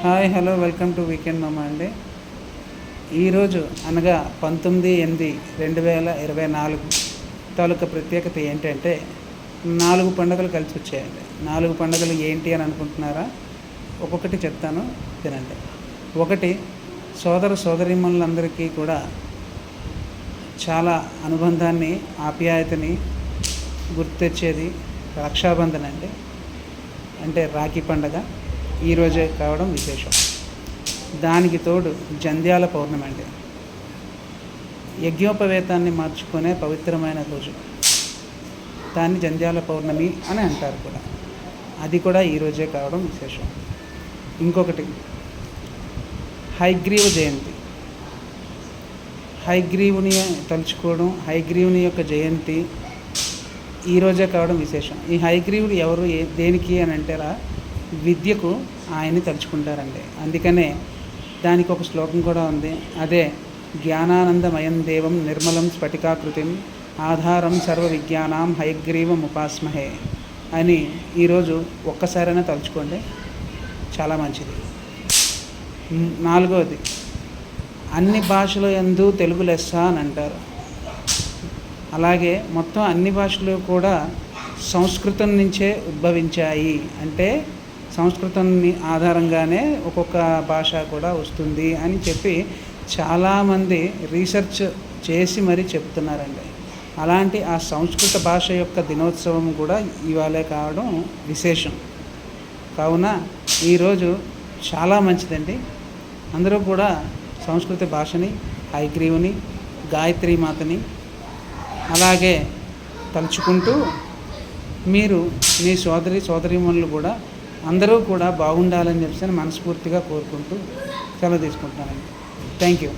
Hi hello welcome to weekend మామ అండి. ఈరోజు అనగా 19/8/2024 తాలూకా ప్రత్యేకత ఏంటంటే 4 పండుగలు కలిసి వచ్చాయండి. 4 పండుగలు ఏంటి అని అనుకుంటున్నారా? ఒక్కొక్కటి చెప్తాను, తినండి. ఒకటి, సోదర సోదరీమణులందరికీ కూడా చాలా అనుబంధాన్ని, ఆప్యాయతని గుర్తొచ్చేది రక్షాబంధన్ అండి. అంటే రాఖీ పండగ ఈరోజే కావడం విశేషం. దానికి తోడు జంధ్యాల పౌర్ణమి అండి. యజ్ఞోపవేతాన్ని మార్చుకునే పవిత్రమైన రోజు, దాన్ని జంధ్యాల పౌర్ణమి అని అంటారు కూడా. అది కూడా ఈరోజే కావడం విశేషం. ఇంకొకటి, హయగ్రీవ జయంతి. హయగ్రీవుని తలుచుకోవడం, హయగ్రీవుని యొక్క జయంతి ఈరోజే కావడం విశేషం. ఈ హయగ్రీవుడు ఎవరు, దేనికి అని అంటారా? విద్యకు ఆయన్ని తలుచుకుంటారండి. అందుకనే దానికి ఒక శ్లోకం కూడా ఉంది. అదే, జ్ఞానానందమయం దేవం నిర్మలం స్ఫటికాకృతిం ఆధారం సర్వ విజ్ఞానాం హయగ్రీవం ఉపాస్మహే అని ఈరోజు ఒక్కసారైనా తలుచుకోండి, చాలా మంచిది. నాలుగవది, అన్ని భాషల యందు తెలుగు లెస్స అని అంటారు. అలాగే మొత్తం అన్ని భాషలు కూడా సంస్కృతం నుంచే ఉద్భవించాయి. అంటే సంస్కృతం ఆధారంగానే ఒక్కొక్క భాష కూడా వస్తుంది అని చెప్పి చాలామంది రీసెర్చ్ చేసి మరీ చెప్తున్నారండి. అలాంటి ఆ సంస్కృత భాష యొక్క దినోత్సవం కూడా ఇవాళే కావడం విశేషం. కావున ఈరోజు చాలా మంచిదండి. అందరూ కూడా సంస్కృత భాషని, హయగ్రీవుని, గాయత్రీమాతని అలాగే తలుచుకుంటూ మీరు మీ సోదరీమణులు కూడా అందరూ కూడా బాగుండాలని చెప్పి మనస్ఫూర్తిగా కోరుకుంటూ సెలవు తీసుకుంటున్నానండి. Thank you.